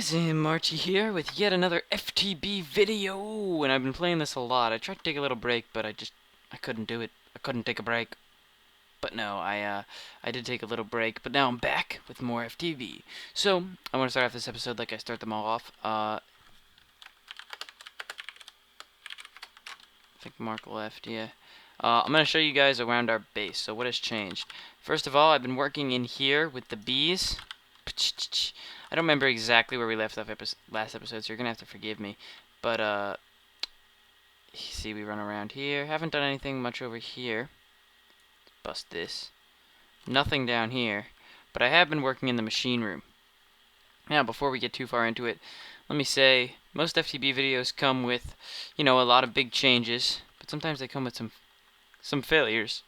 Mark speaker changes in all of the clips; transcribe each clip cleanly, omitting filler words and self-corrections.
Speaker 1: guys, Anmarchi here with yet another FTB video, and I've been playing this a lot. I tried to take a little break, but I couldn't do it. I couldn't take a break. But no, I did take a little break, but now I'm back with more FTB. So, I want to start off this episode like I start them all off. I think mark left, yeah. I'm going to show you guys around our base. So what has changed? First of all, I've been working in here with the bees. I don't remember exactly where we left off last episode, so you're going to have to forgive me. But, see, we run around here. Haven't done anything much over here. Bust this. Nothing down here. But I have been working in the machine room. Now, before we get too far into it, let me say, most FTB videos come with, a lot of big changes. But sometimes they come with some failures.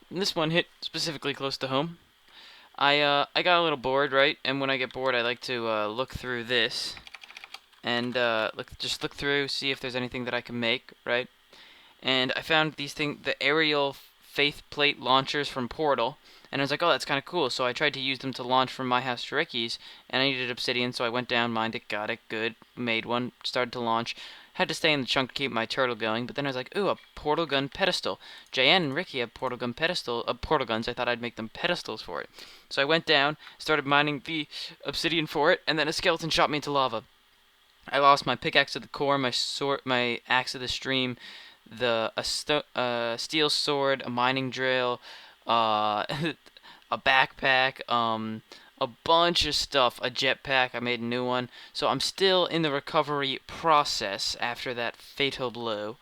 Speaker 1: And this one hit specifically close to home. I got a little bored, right? And when I get bored, I like to look through this and just look through, see if there's anything that I can make, right? And I found these the aerial faith plate launchers from Portal, and I was like, oh, that's kind of cool. So I tried to use them to launch from my house to Ricky's, and I needed obsidian, so I went down, mined it, got it, good, made one, started to launch. Had to stay in the chunk to keep my turtle going, but then I was like, ooh, a portal gun pedestal. JN and Ricky have portal guns. I thought I'd make them pedestals for it. So I went down, started mining the obsidian for it, and then a skeleton shot me into lava. I lost my pickaxe to the core, my axe to the stream, a steel sword, a mining drill, a backpack, a bunch of stuff, a jetpack. I made a new one, so I'm still in the recovery process after that fatal blow,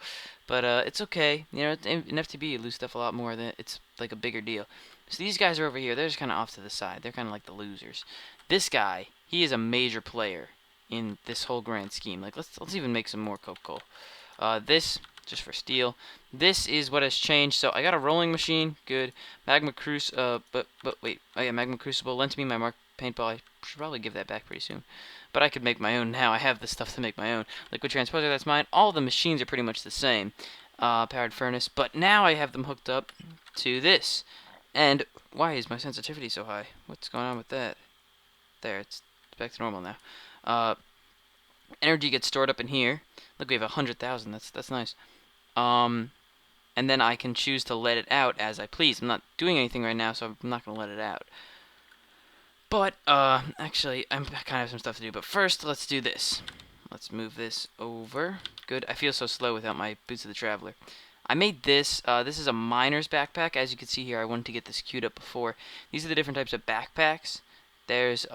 Speaker 1: but it's okay. In FTB you lose stuff a lot more. It's like a bigger deal. So these guys are over here. They're just kind of off to the side. They're kind of like the losers. This guy, he is a major player in this whole grand scheme. Like let's even make some more coal. This just for steel. This is what has changed. So I got a rolling machine, good. Magma Crucible, but wait, oh yeah, Magma Crucible lent me my Mark paintball. I should probably give that back pretty soon. But I could make my own now. I have the stuff to make my own. Liquid Transposer, that's mine. All the machines are pretty much the same. Powered furnace, but now I have them hooked up to this. And why is my sensitivity so high? What's going on with that? There, it's back to normal now. Energy gets stored up in here. Look, we have 100,000. That's nice. And then I can choose to let it out as I please. I'm not doing anything right now, so I'm not going to let it out. But, actually, I kind of have some stuff to do. But first, let's do this. Let's move this over. Good. I feel so slow without my Boots of the Traveler. I made this. This is a miner's backpack. As you can see here, I wanted to get this queued up before. These are the different types of backpacks. There's,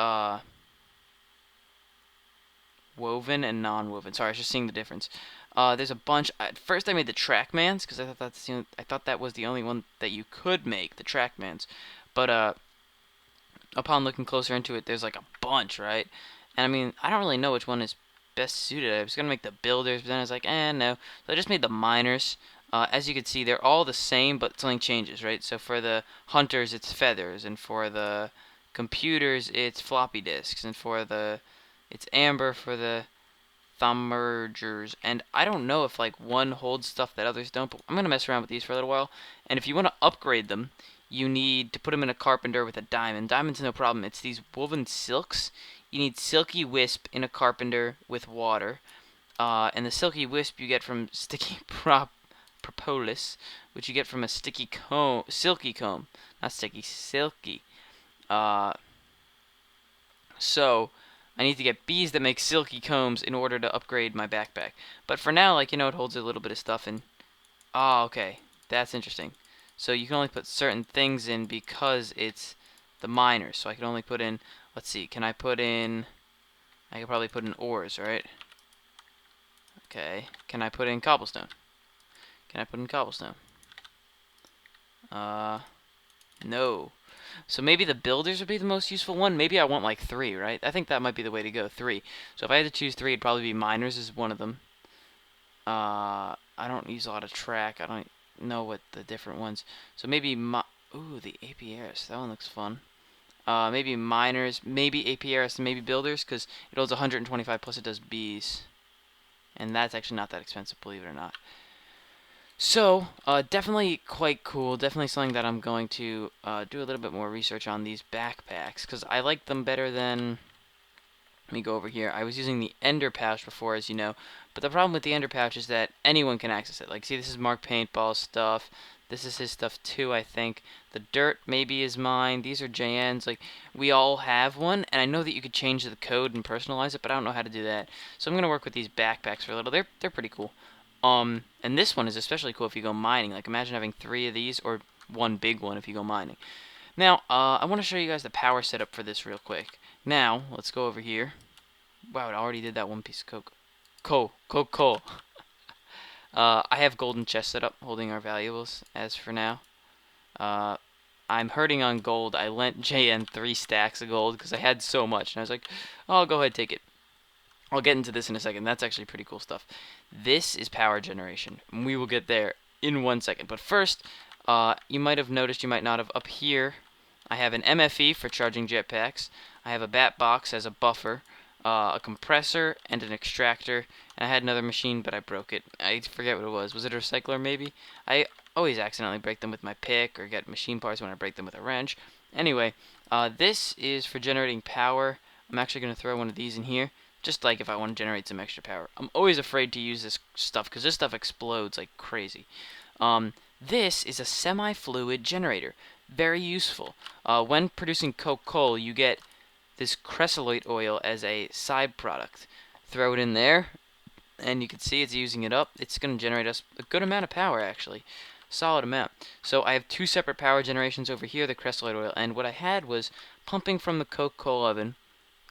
Speaker 1: woven and non-woven. Sorry, I was just seeing the difference. There's a bunch. At first, I made the Trackmans because I thought that was the only one that you could make, the Trackmans. But upon looking closer into it, there's like a bunch, right? And I mean, I don't really know which one is best suited. I was gonna make the builders, but then I was like, no. So I just made the miners. As you can see, they're all the same, but something changes, right? So for the hunters, it's feathers, and for the computers, it's floppy disks, and it's amber for the thumbergers. And I don't know if like one holds stuff that others don't, but I'm gonna mess around with these for a little while. And if you want to upgrade them, you need to put them in a carpenter with a diamond. Diamond's no problem. It's these woven silks. You need silky wisp in a carpenter with water. And the silky wisp you get from sticky propolis, which you get from a silky comb, not sticky, silky. So I need to get bees that make silky combs in order to upgrade my backpack. But for now, it holds a little bit of stuff in. Oh, okay, that's interesting. So you can only put certain things in because it's the miners. So I can only put in. Let's see. Can I put in? I could probably put in ores, right? Okay. Can I put in cobblestone? Can I put in cobblestone? No. So maybe the builders would be the most useful one. Maybe I want like 3, right? I think that might be the way to go, 3. So if I had to choose 3, it'd probably be miners as one of them. I don't use a lot of track. I don't know what the different ones. So maybe ooh, the APRs. That one looks fun. Maybe miners, maybe APRs, and maybe builders, because it holds 125 plus it does bees. And that's actually not that expensive, believe it or not. So, definitely quite cool. Definitely something that I'm going to do a little bit more research on these backpacks, because I like them better than Let me go over here. I was using the Ender Pouch before, as you know, but the problem with the Ender Pouch is that anyone can access it. Like, see, this is Mark Paintball's stuff. This is his stuff too, I think. The dirt maybe is mine. These are JN's. Like, we all have one, and I know that you could change the code and personalize it, but I don't know how to do that. So I'm gonna work with these backpacks for a little. They're pretty cool. And this one is especially cool if you go mining. Like, imagine having 3 of these, or one big one if you go mining. Now, I want to show you guys the power setup for this real quick. Now, let's go over here. Wow, it already did that one piece of coke. Coal. I have golden chest set up, holding our valuables, as for now. I'm hurting on gold. I lent JN 3 stacks of gold, because I had so much, and I was like, oh, go ahead, take it. I'll get into this in a second. That's actually pretty cool stuff. This is power generation, and we will get there in 1 second. But first, you might have noticed, you might not have, up here, I have an MFE for charging jetpacks. I have a bat box as a buffer, a compressor, and an extractor. And I had another machine, but I broke it. I forget what it was. Was it a recycler, maybe? I always accidentally break them with my pick, or get machine parts when I break them with a wrench. Anyway, this is for generating power. I'm actually going to throw one of these in here, just like if I want to generate some extra power. I'm always afraid to use this stuff, because this stuff explodes like crazy. This is a semi-fluid generator. Very useful. When producing coal, you get this cresseloid oil as a side product. Throw it in there, and you can see it's using it up. It's going to generate us a good amount of power, actually. Solid amount. So I have 2 separate power generations over here, the cresseloid oil, and what I had was pumping from the coal oven,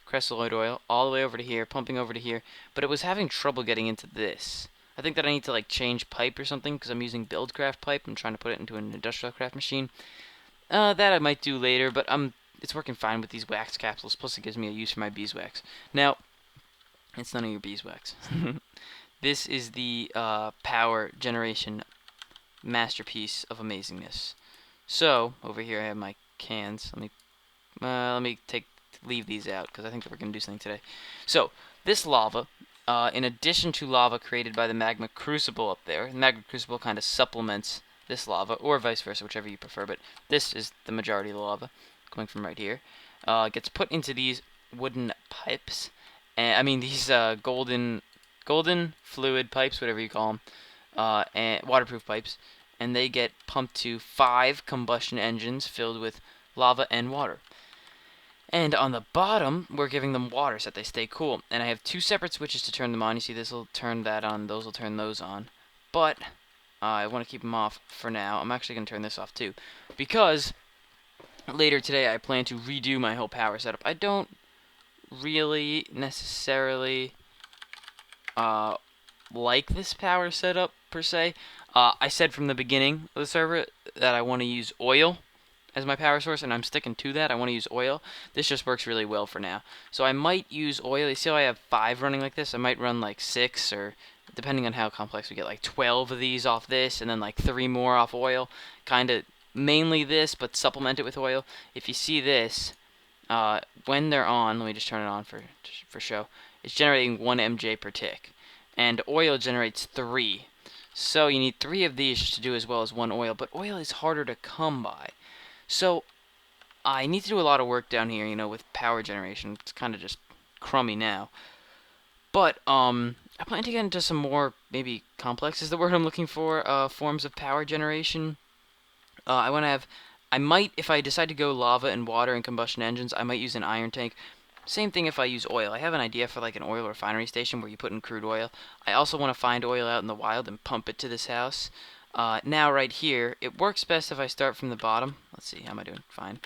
Speaker 1: cresseloid oil, all the way over to here, pumping over to here, but it was having trouble getting into this. I think that I need to like change pipe or something, because I'm using Buildcraft pipe. I'm trying to put it into an industrial craft machine. That I might do later, but it's working fine with these wax capsules, plus it gives me a use for my beeswax. Now, it's none of your beeswax. This is the power generation masterpiece of amazingness. So, over here I have my cans. Let me leave these out, because I think that we're going to do something today. So, this lava, in addition to lava created by the magma crucible up there, the magma crucible kind of supplements this lava, or vice versa, whichever you prefer, but this is the majority of the lava coming from right here. Gets put into these wooden pipes, and I mean these golden fluid pipes, whatever you call them, and waterproof pipes, and they get pumped to 5 combustion engines filled with lava and water. And on the bottom, we're giving them water so that they stay cool. And I have 2 separate switches to turn them on. You see, this will turn that on, those will turn those on. But I want to keep them off for now. I'm actually going to turn this off too, because later today I plan to redo my whole power setup. I don't really necessarily like this power setup per se. I said from the beginning of the server that I want to use oil as my power source, and I'm sticking to that. I want to use oil. This just works really well for now. So I might use oil. You see how I have 5 running like this? I might run like 6, or depending on how complex we get, like 12 of these off this, and then like 3 more off oil. Kind of mainly this, but supplement it with oil. If you see this, when they're on, let me just turn it on for show. It's generating 1 MJ per tick, and oil generates 3. So you need 3 of these just to do as well as 1 oil, but oil is harder to come by. So I need to do a lot of work down here, you know, with power generation. It's kind of just crummy now. But I plan to get into some more, maybe complex is the word I'm looking for, forms of power generation. I might, if I decide to go lava and water and combustion engines, I might use an iron tank. Same thing if I use oil. I have an idea for like an oil refinery station where you put in crude oil. I also want to find oil out in the wild and pump it to this house. Now right here, it works best if I start from the bottom. Let's see, how am I doing? Fine.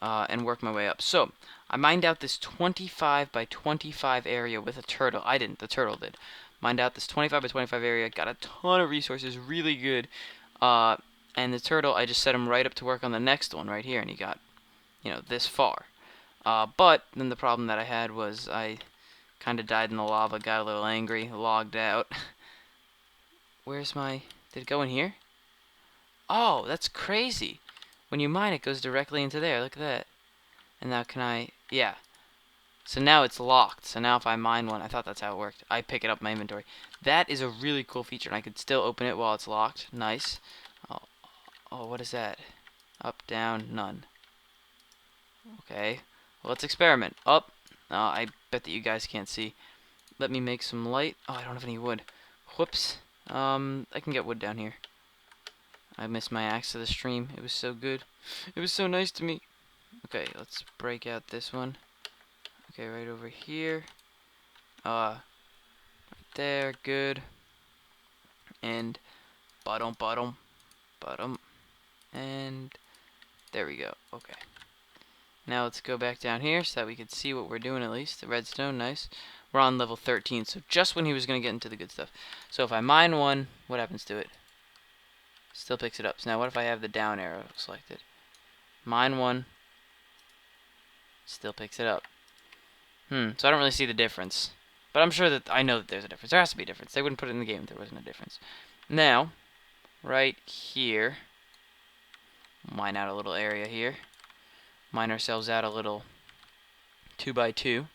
Speaker 1: And work my way up. So, I mined out this 25 by 25 area with a turtle. I didn't, the turtle did. Mined out this 25 by 25 area, got a ton of resources, really good. And the turtle, I just set him right up to work on the next one right here, and he got, you know, this far. But then the problem that I had was I kind of died in the lava, got a little angry, logged out. Where's my... Did it go in here? Oh, that's crazy. When you mine, it goes directly into there. Look at that. And now can I... Yeah. So now it's locked. So now if I mine one, I thought that's how it worked. I pick it up in my inventory. That is a really cool feature, and I could still open it while it's locked. Nice. Oh, what is that? Up, down, none. Okay. Well, let's experiment. Up. I bet that you guys can't see. Let me make some light. Oh, I don't have any wood. Whoops. I can get wood down here. I missed my axe to the stream. It was so good. It was so nice to me. Okay, let's break out this one. Okay, right over here. Right there, good. And bottom, and there we go. Okay. Now let's go back down here so that we could see what we're doing at least. The redstone, nice. We're on level 13, so just when he was going to get into the good stuff. So if I mine one, what happens to it? Still picks it up. So now what if I have the down arrow selected? Mine one, still picks it up. So I don't really see the difference. But I'm sure that I know that there's a difference. There has to be a difference. They wouldn't put it in the game if there wasn't a difference. Now, right here, mine out a little area here. Mine ourselves out a little 2x2.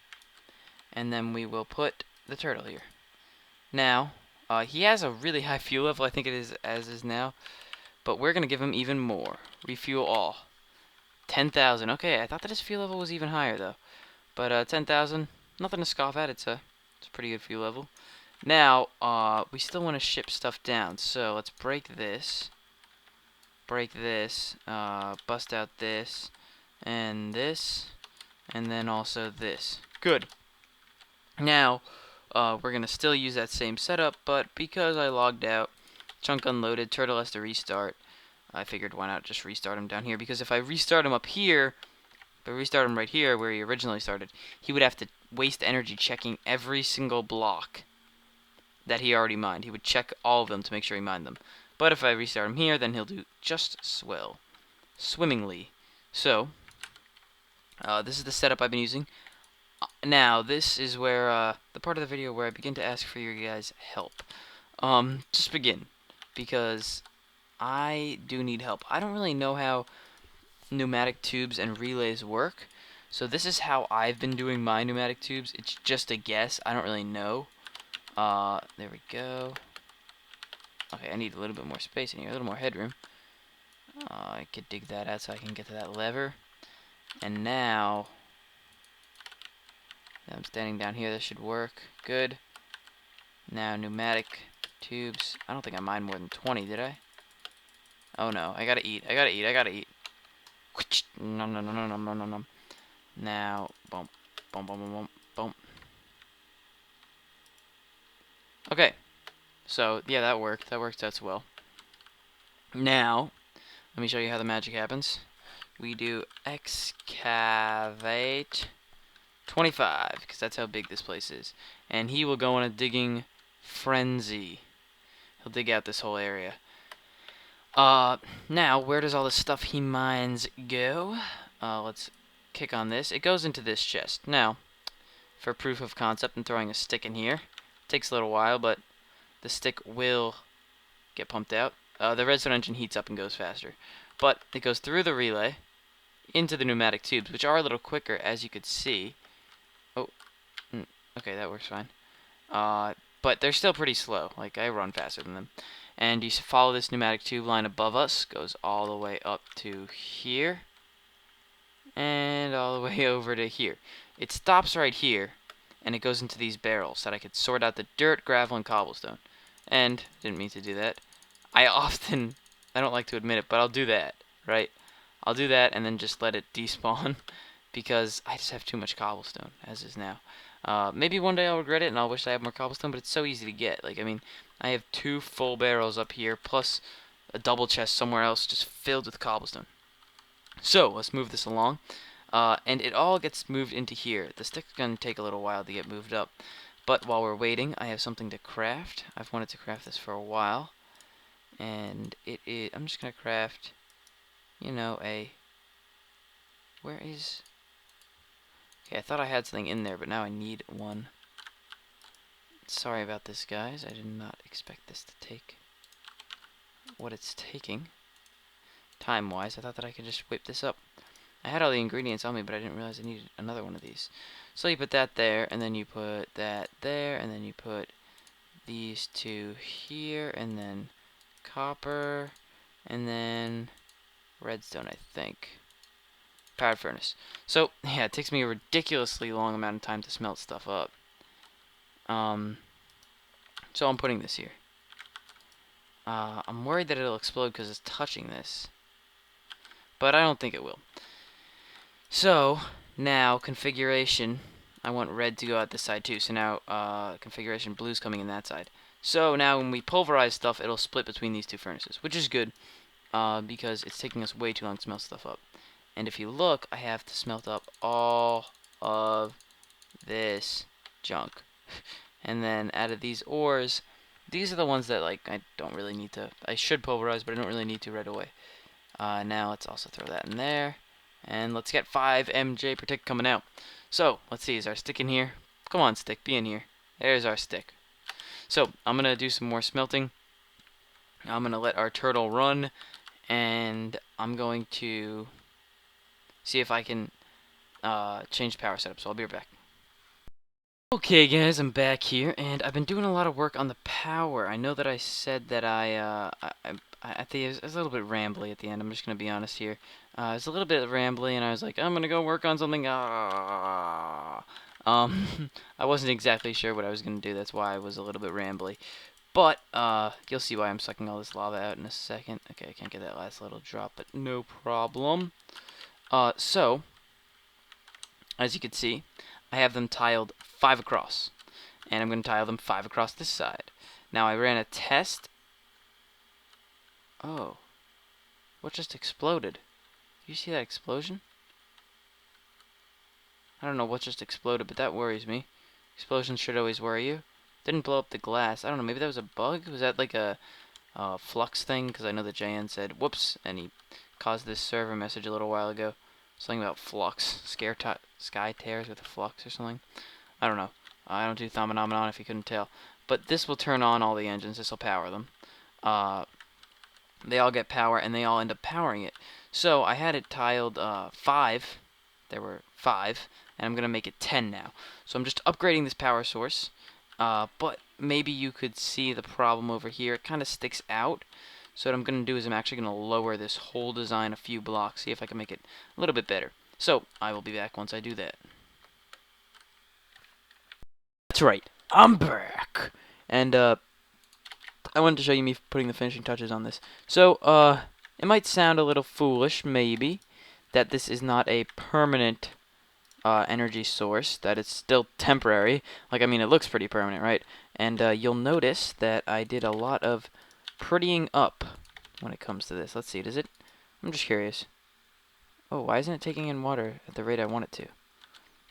Speaker 1: And then we will put the turtle here. Now, he has a really high fuel level, I think it is as is now. But we're going to give him even more. Refuel all. 10,000. Okay, I thought that his fuel level was even higher, though. But 10,000, nothing to scoff at. It's a pretty good fuel level. Now, we still want to ship stuff down. So let's break this. Break this. Bust out this. And this. And then also this. Good. Now, we're going to still use that same setup, but because I logged out, chunk unloaded, turtle has to restart. I figured why not just restart him down here, because if I restart him up here, if I restart him right here where he originally started, he would have to waste energy checking every single block that he already mined. He would check all of them to make sure he mined them. But if I restart him here, then he'll do just swell. Swimmingly. So, this is the setup I've been using. Now, this is where, the part of the video where I begin to ask for your guys' help. Just begin, because I do need help. I don't really know how pneumatic tubes and relays work, so this is how I've been doing my pneumatic tubes. It's just a guess. I don't really know. There we go. Okay, I need a little bit more space in here, a little more headroom. I could dig that out so I can get to that lever. And now I'm standing down here. This should work. Good. Now, pneumatic tubes. I don't think I mined more than 20, did I? Oh, no. I gotta eat. I gotta eat. Nom, nom, nom, nom, nom, nom, nom. Now, boom. Boom, boom, boom, boom, boom. Okay. So, yeah, that worked. That worked out well. Now, let me show you how the magic happens. We do excavate 25, because that's how big this place is. And he will go on a digging frenzy. He'll dig out this whole area. Now, where does all the stuff he mines go? Let's kick on this. It goes into this chest. Now, for proof of concept, I'm throwing a stick in here. It takes a little while, but the stick will get pumped out. The redstone engine heats up and goes faster. But it goes through the relay into the pneumatic tubes, which are a little quicker, as you could see. Oh, okay, that works fine. But they're still pretty slow. Like, I run faster than them. And you follow this pneumatic tube line above us. Goes all the way up to here. And all the way over to here. It stops right here. And it goes into these barrels that I could sort out the dirt, gravel, and cobblestone. And, didn't mean to do that. I don't like to admit it, but I'll do that, right? I'll do that and then just let it despawn. Because I just have too much cobblestone, as is now. Maybe one day I'll regret it and I'll wish I had more cobblestone, but it's so easy to get. Like, I mean, I have 2 full barrels up here, plus a double chest somewhere else just filled with cobblestone. So, let's move this along. And it all gets moved into here. The stick's going to take a little while to get moved up. But while we're waiting, I have something to craft. I've wanted to craft this for a while. And I'm just going to craft, you know, where is... Okay, I thought I had something in there, but now I need one. Sorry about this, guys. I did not expect this to take what it's taking. Time-wise, I thought that I could just whip this up. I had all the ingredients on me, but I didn't realize I needed another one of these. So you put that there, and then you put that there, and then you put these 2 here, and then copper, and then redstone, I think. powered furnace. So, yeah, it takes me a ridiculously long amount of time to smelt stuff up. So I'm putting this here. I'm worried that it'll explode because it's touching this. But I don't think it will. So, now, configuration. I want red to go out this side too. So now, configuration, blue's coming in that side. So now when we pulverize stuff, it'll split between these two furnaces, which is good. Because it's taking us way too long to smelt stuff up. And if you look, I have to smelt up all of this junk. And then out of these ores, these are the ones that like I don't really need to. I should pulverize, but I don't really need to right away. Now let's also throw that in there. And let's get 5 MJ per tick coming out. So, let's see, is our stick in here? Come on, stick, be in here. There's our stick. So, I'm going to do some more smelting. I'm going to let our turtle run. And I'm going to see if I can change the power setup. So, I'll be right back. Okay, guys, I'm back here. And I've been doing a lot of work on the power. I know that I said that I think it was a little bit rambly at the end. I'm just going to be honest here. It was a little bit rambly, and I was like, I'm going to go work on something. I wasn't exactly sure what I was going to do. That's why I was a little bit rambly. But, you'll see why I'm sucking all this lava out in a second. Okay, I can't get that last little drop, but no problem. So, as you can see, I have them tiled 5 across. And I'm going to tile them 5 across this side. Now, I ran a test. Oh. What just exploded? Do you see that explosion? I don't know what just exploded, but that worries me. Explosions should always worry you. Didn't blow up the glass. I don't know, maybe that was a bug? Was that like a flux thing? Because I know that JN said, whoops, and he caused this server message a little while ago. Something about flux. Sky tears with a flux or something. I don't know. I don't do Thominomenon if you couldn't tell. But this will turn on all the engines. This will power them. They all get power, and they all end up powering it. So I had it tiled 5. There were 5, and I'm going to make it 10 now. So I'm just upgrading this power source. But maybe you could see the problem over here. It kind of sticks out. So what I'm going to do is I'm actually going to lower this whole design a few blocks, see if I can make it a little bit better. So I will be back once I do that. That's right, I'm back. And I wanted to show you me putting the finishing touches on this. So it might sound a little foolish, maybe, that this is not a permanent energy source, that it's still temporary. Like, I mean, it looks pretty permanent, right? And you'll notice that I did a lot of prettying up when it comes to this. Let's see, does it? I'm just curious. Oh, why isn't it taking in water at the rate I want it to?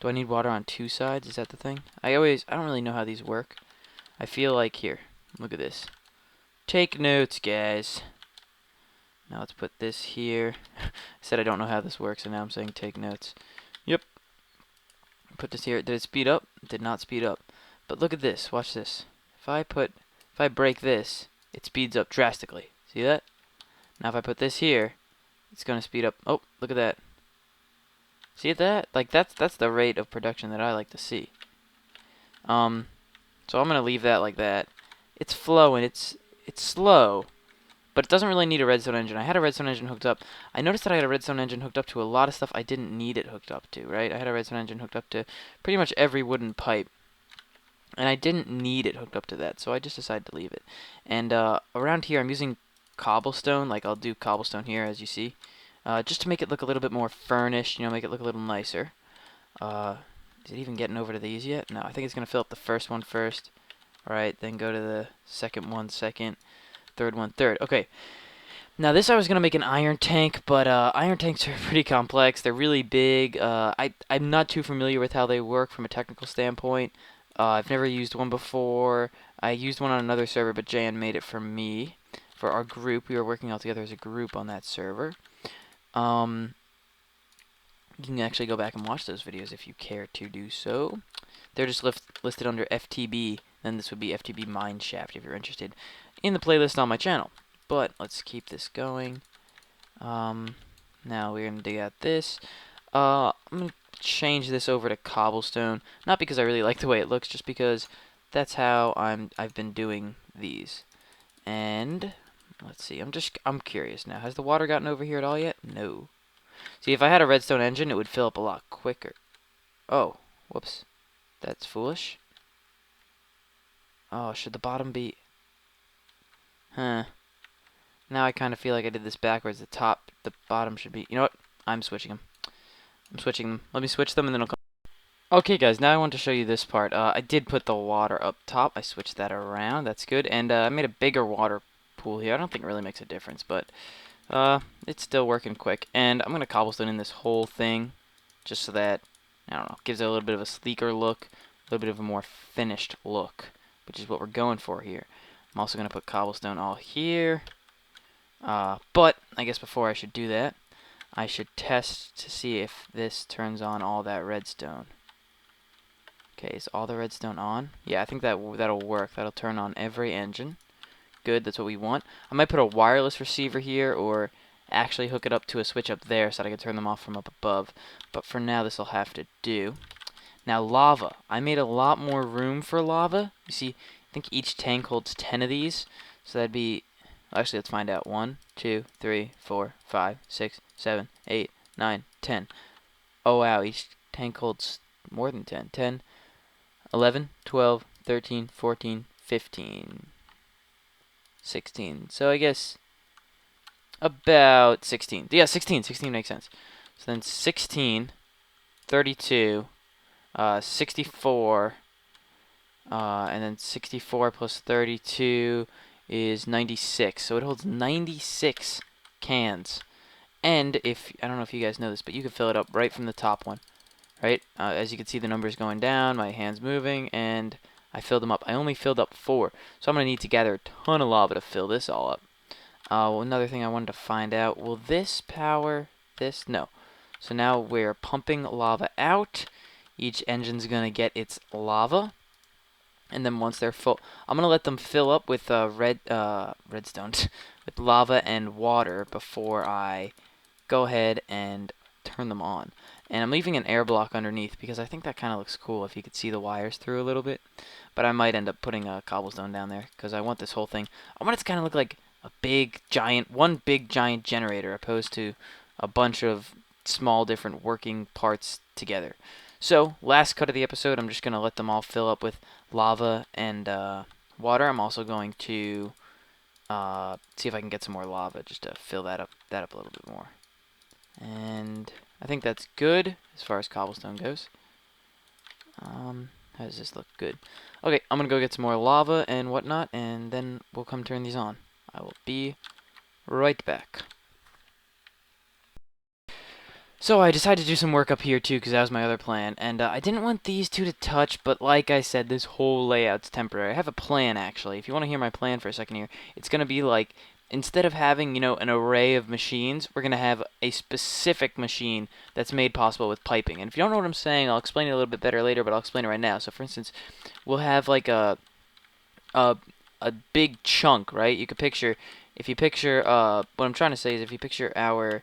Speaker 1: Do I need water on 2 sides? Is that the thing? I don't really know how these work. I feel like, here, look at this. Take notes, guys. Now let's put this here. I said I don't know how this works, and now I'm saying take notes. Yep. Put this here. Did it speed up? It did not speed up. But look at this. Watch this. If I break this, it speeds up drastically. See that? Now if I put this here, it's going to speed up. Oh, look at that. See that? Like, that's the rate of production that I like to see. So I'm going to leave that like that. It's flowing. It's slow, but it doesn't really need a redstone engine. I had a redstone engine hooked up. I noticed that I had a redstone engine hooked up to a lot of stuff I didn't need it hooked up to, right? I had a redstone engine hooked up to pretty much every wooden pipe, and I didn't need it hooked up to that, so I just decided to leave it. And around here, I'm using cobblestone. Like, I'll do cobblestone here, as you see, just to make it look a little bit more furnished, you know, make it look a little nicer. Is it even getting over to these yet? No, I think it's going to fill up the first one first. Alright, then go to the second one second, third one third. Okay, now this I was going to make an iron tank, but iron tanks are pretty complex. They're really big. I'm not too familiar with how they work from a technical standpoint. I've never used one before. I used one on another server, but Jan made it for me, for our group. We were working all together as a group on that server. You can actually go back and watch those videos if you care to do so. They're just listed under FTB. Then this would be FTB Mineshaft if you're interested in the playlist on my channel. But let's keep this going. Now we're gonna dig out this. I'm gonna change this over to cobblestone, not because I really like the way it looks, just because that's how I've been doing these. And let's see, I'm curious now. Has the water gotten over here at all yet? No. See, if I had a redstone engine, it would fill up a lot quicker. Oh, whoops. That's foolish. Oh, should the bottom be... Huh. Now I kind of feel like I did this backwards. The bottom should be... You know what? I'm switching them. I'm switching them. Let me switch them and then I'll come... Okay, guys, now I want to show you this part. I did put the water up top. I switched that around. That's good. And I made a bigger water pool here. I don't think it really makes a difference, but it's still working quick. And I'm going to cobblestone in this whole thing just so that, I don't know, gives it a little bit of a sleeker look, a little bit of a more finished look, which is what we're going for here. I'm also going to put cobblestone all here. But I guess before I should do that, I should test to see if this turns on all that redstone. Okay, is all the redstone on? Yeah, I think that'll work. That'll turn on every engine. Good, that's what we want. I might put a wireless receiver here, or actually hook it up to a switch up there so that I can turn them off from up above. But for now, this will have to do. Now, lava. I made a lot more room for lava. You see, I think each tank holds 10 of these. So that'd be... Actually, let's find out. 1, 2, 3, 4, 5, 6, 7, 8, 9, 10. Oh, wow. Each tank holds more than 10. 10, 11, 12, 13, 14, 15, 16. So I guess about 16. Yeah, 16. 16 makes sense. So then 16, 32, 64, and then 64 plus 32 is 96. So it holds 96 cans. And if, I don't know if you guys know this, but you can fill it up right from the top one. Right? As you can see, the numbers going down, my hand's moving, and I filled them up. I only filled up 4, so I'm going to need to gather a ton of lava to fill this all up. Well, another thing I wanted to find out, will this power this? No. So now we're pumping lava out. Each engine's going to get its lava. And then once they're full, I'm going to let them fill up with redstone, with lava and water before I go ahead and turn them on. And I'm leaving an air block underneath because I think that kind of looks cool if you could see the wires through a little bit. But I might end up putting a cobblestone down there because I want this whole thing. I want it to kind of look like a one big giant generator opposed to a bunch of small different working parts together. So, last cut of the episode, I'm just going to let them all fill up with lava and water. I'm also going to see if I can get some more lava just to fill that up a little bit more. And I think that's good as far as cobblestone goes. How does this look? Good. Okay, I'm going to go get some more lava and whatnot, and then we'll come turn these on. I will be right back. So I decided to do some work up here too, because that was my other plan, and I didn't want these two to touch, but like I said, this whole layout's temporary. I have a plan, actually. If you want to hear my plan for a second here, it's going to be like, instead of having, you know, an array of machines, we're going to have a specific machine that's made possible with piping. And if you don't know what I'm saying, I'll explain it a little bit better later, but I'll explain it right now. So for instance, we'll have like a big chunk, right? You could picture, if you picture, what I'm trying to say is if you picture our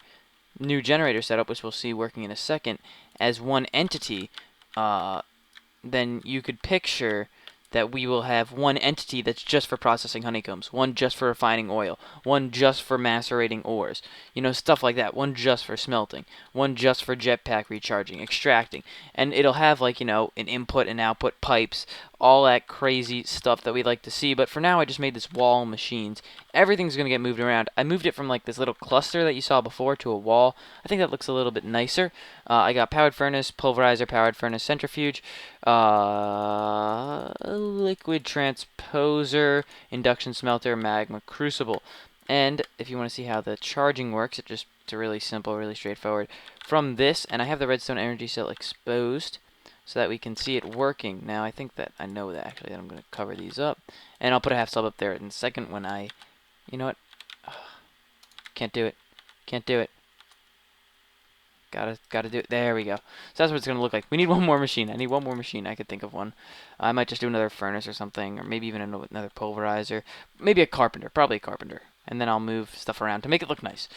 Speaker 1: new generator setup, which we'll see working in a second, as one entity, then you could picture that we will have one entity that's just for processing honeycombs, one just for refining oil, one just for macerating ores, you know, stuff like that, one just for smelting, one just for jetpack recharging, extracting, and it'll have, like, you know, an input and output pipes, all that crazy stuff that we like to see. But for now, I just made this wall of machines. Everything's going to get moved around. I moved it from like this little cluster that you saw before to a wall. I think that looks a little bit nicer. I got powered furnace, pulverizer, powered furnace, centrifuge, liquid transposer, induction smelter, magma crucible. And if you want to see how the charging works, it's really simple, really straightforward. From this, and I have the redstone energy cell exposed, so that we can see it working. Now, I think that I know that actually that I'm going to cover these up. And I'll put a half sub up there in a second when I... You know what? Can't do it. Can't do it. Gotta do it. There we go. So that's what it's going to look like. We need one more machine. I need one more machine. I could think of one. I might just do another furnace or something, or maybe even another pulverizer. Maybe a carpenter. Probably a carpenter. And then I'll move stuff around to make it look nice.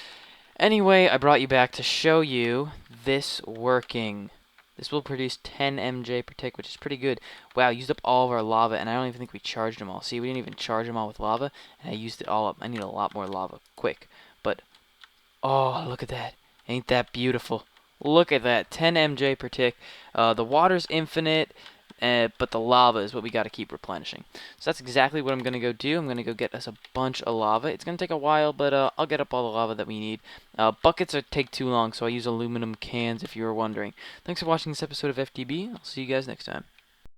Speaker 1: Anyway, I brought you back to show you this working. This will produce 10 MJ per tick, which is pretty good. Wow, used up all of our lava, and I don't even think we charged them all. See, we didn't even charge them all with lava, and I used it all up. I need a lot more lava, quick. But, oh, look at that. Ain't that beautiful? Look at that, 10 MJ per tick. The water's infinite, but the lava is what we got to keep replenishing. So that's exactly what I'm going to go do. I'm going to go get us a bunch of lava. It's going to take a while, but I'll get up all the lava that we need. Buckets take too long, so I use aluminum cans if you were wondering. Thanks for watching this episode of FTB. I'll see you guys next time.